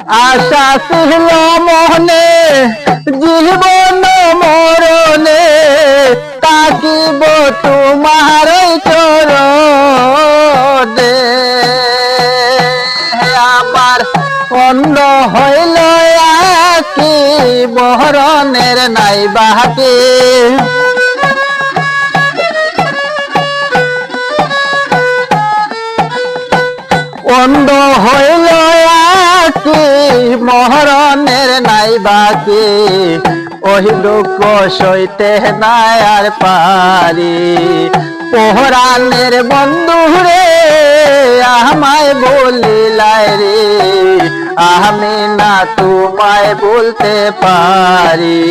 আশা ছিল মনে জীবন মরণে তাকিব তোমার চরণে আমার অন্য হইল কি বহরণের নাই বাকি অন্ধ হইল কি মহরণের নাই বাকি ওই দুঃখ সইতে নাই আর পারি পোহরানের বন্ধু রে আমায় বলিলাই রে আমি না তোমায় বলতে পারি।